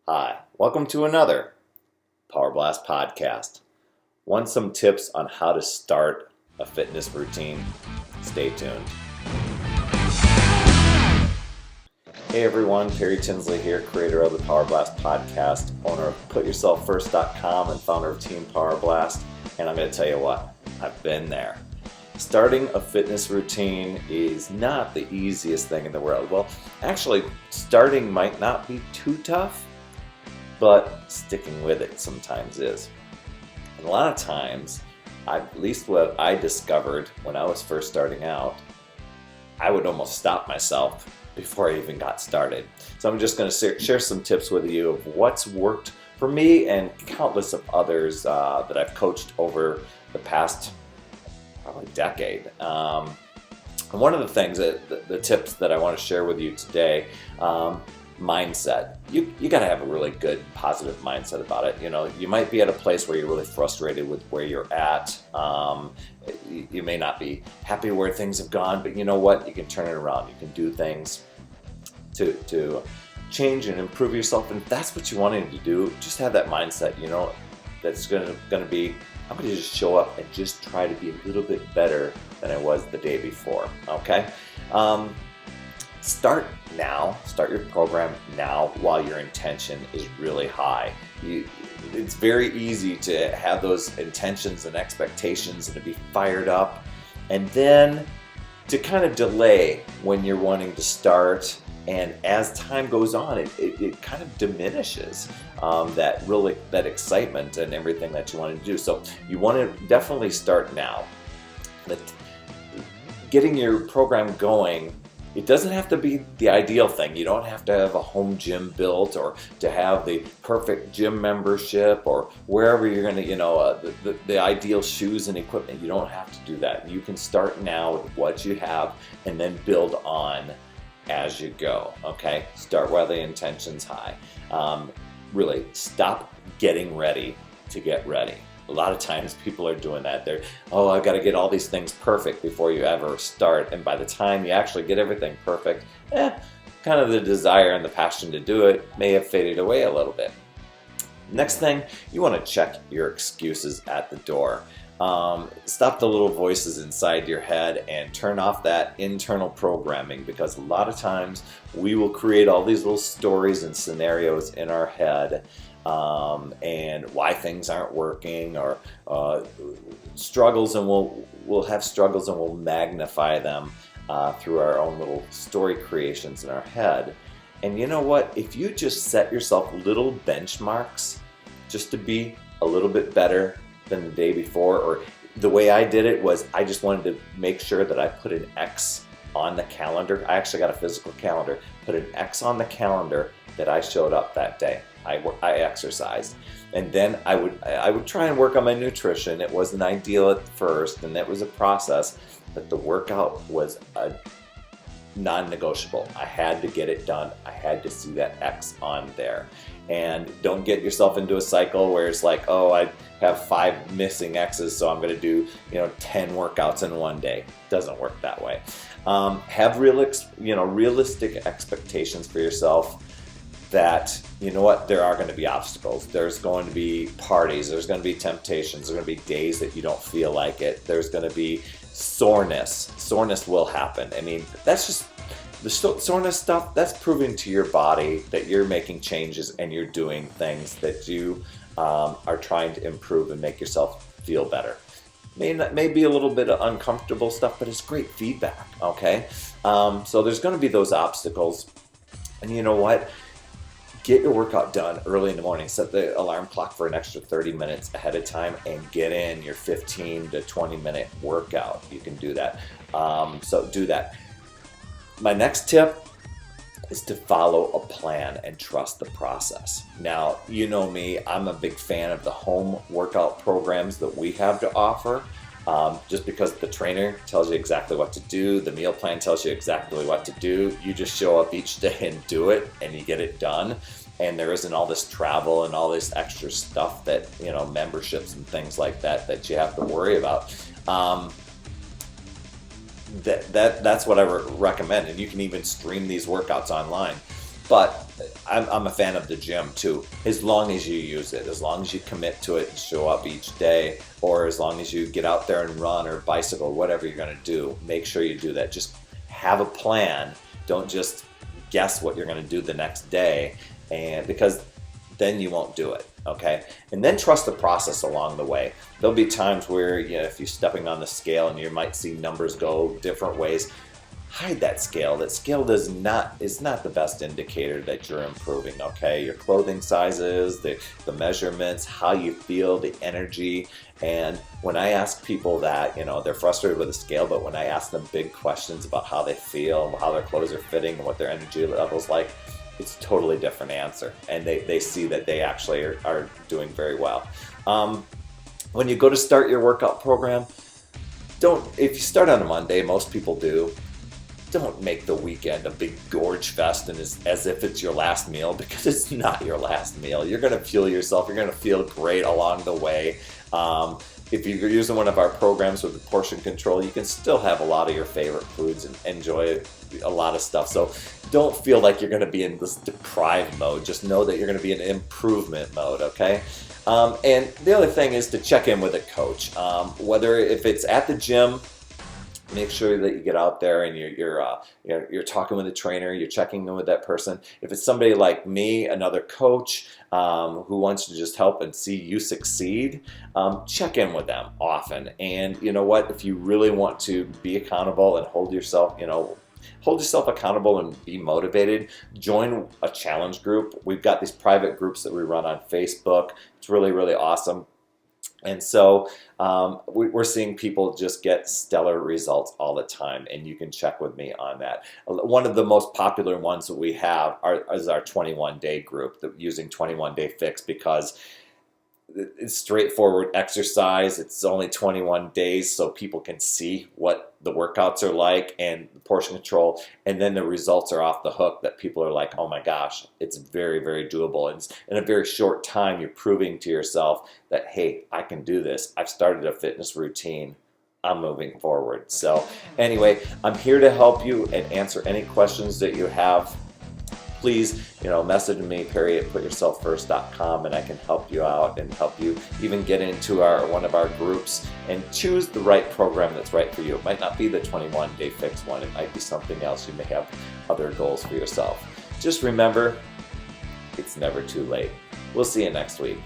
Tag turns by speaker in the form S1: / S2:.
S1: Hi, welcome to another Power Blast podcast. Want some tips on how to start a fitness routine? Stay tuned. Hey everyone, Tinsley here, creator of the Power Blast podcast, owner of PutYourselfFirst.com and founder of Team Power Blast. And I'm going to tell you what, I've been there. Starting a fitness routine is not the easiest thing in the world. Well, actually, starting might not be too tough, but sticking with it sometimes is. And a lot of times, at least what I discovered when I was first starting out, I would almost stop myself before I even got started. So I'm just going to share some tips with you of what's worked for me and countless of others that I've coached over the past probably decade. And one of the things, the tips that I want to share with you today, mindset. You got to have a really good positive mindset about it. You know, you might be at a place where you're really frustrated with where you're at. You may not be happy where things have gone, but you know what? You can turn it around. You can do things to change and improve yourself. And if that's what you wanted to do, just have that mindset, you know, that's going to be, I'm going to just show up and just try to be a little bit better than I was the day before. Okay. Start now, start your program now while your intention is really high. It's very easy to have those intentions and expectations and to be fired up, and then to kind of delay when you're wanting to start. And as time goes on, it kind of diminishes that excitement and everything that you want to do. So you want to definitely start now. Getting your program going, it doesn't have to be the ideal thing. You don't have to have a home gym built or to have the perfect gym membership or wherever you're going to, the ideal shoes and equipment. You don't have to do that. You can start now with what you have and then build on as you go. Okay? Start while the intention's high. Really, stop getting ready to get ready. A lot of times people are doing that. I've got to get all these things perfect before you ever start. And by the time you actually get everything perfect, kind of the desire and the passion to do it may have faded away a little bit. Next thing, you want to check your excuses at the door. Stop the little voices inside your head and turn off that internal programming, because a lot of times we will create all these little stories and scenarios in our head and why things aren't working, or struggles, and we'll have struggles and we'll magnify them through our own little story creations in our head. And you know what? If you just set yourself little benchmarks just to be a little bit better than the day before, or the way I did it was I just wanted to make sure that I put an X on the calendar. I actually got a physical calendar, put an X on the calendar that I showed up that day. I exercised, and then I would try and work on my nutrition. It wasn't ideal at first, and that was a process, but the workout was a non-negotiable. I had to get it done. I had to see that X on there. And don't get yourself into a cycle where it's like, oh, I have 5 missing X's, so I'm going to do 10 workouts in one day. It doesn't work that way. Have realistic expectations for yourself. That, you know what, there are going to be obstacles. There's going to be parties. There's going to be temptations. There's going to be days that you don't feel like it. There's going to be soreness. Soreness will happen. I mean, that's just the soreness stuff. That's proving to your body that you're making changes and you're doing things that you are trying to improve and make yourself feel better. May be a little bit of uncomfortable stuff, but it's great feedback. Okay, so there's going to be those obstacles, and you know what? Get your workout done early in the morning. Set the alarm clock for an extra 30 minutes ahead of time and get in your 15 to 20 minute workout. You can do that. So do that. My next tip is to follow a plan and trust the process. Now, you know me, I'm a big fan of the home workout programs that we have to offer. Just because the trainer tells you exactly what to do, the meal plan tells you exactly what to do, you just show up each day and do it, and you get it done. And there isn't all this travel and all this extra stuff that, memberships and things like that you have to worry about. That's what I recommend, and you can even stream these workouts online. But I'm a fan of the gym too, as long as you use it, as long as you commit to it and show up each day, or as long as you get out there and run or bicycle, whatever you're going to do, make sure you do that. Just have a plan. Don't just guess what you're going to do the next day, and because then you won't do it, okay? And then trust the process along the way. There'll be times where, you know, if you're stepping on the scale and you might see numbers go different ways, hide that scale. That scale is not the best indicator that you're improving, okay? Your clothing sizes, the measurements, how you feel, the energy. And when I ask people that, you know, they're frustrated with the scale, but when I ask them big questions about how they feel, how their clothes are fitting, and what their energy level's like, it's a totally different answer. And they see that they actually are doing very well. When you go to start your workout program, if you start on a Monday, most people do, don't make the weekend a big gorge fest and as if it's your last meal, because it's not your last meal. You're going to fuel yourself. You're going to feel great along the way. If you're using one of our programs with the portion control, you can still have a lot of your favorite foods and enjoy a lot of stuff. So don't feel like you're going to be in this deprived mode. Just know that you're going to be in improvement mode, okay? And the other thing is to check in with a coach. Whether if it's at the gym, make sure that you get out there and you're talking with a trainer, you're checking in with that person. If it's somebody like me, another coach who wants to just help and see you succeed, check in with them often. And you know what? If you really want to be accountable and hold yourself accountable and be motivated, join a challenge group. We've got these private groups that we run on Facebook. It's really, really awesome. And so we're seeing people just get stellar results all the time, and you can check with me on that. One of the most popular ones that we have is our 21-day group, using 21-day fix, because it's straightforward exercise. It's only 21 days, so people can see what the workouts are like and the portion control, and then the results are off the hook that people are like, oh my gosh, it's very, very doable. And in a very short time, you're proving to yourself that, hey, I can do this. I've started a fitness routine. I'm moving forward. So anyway, I'm here to help you and answer any questions that you have. Please, message me, Perry@PutYourselfFirst.com, and I can help you out and help you even get into one of our groups and choose the right program that's right for you. It might not be the 21-day fix one. It might be something else. You may have other goals for yourself. Just remember, it's never too late. We'll see you next week.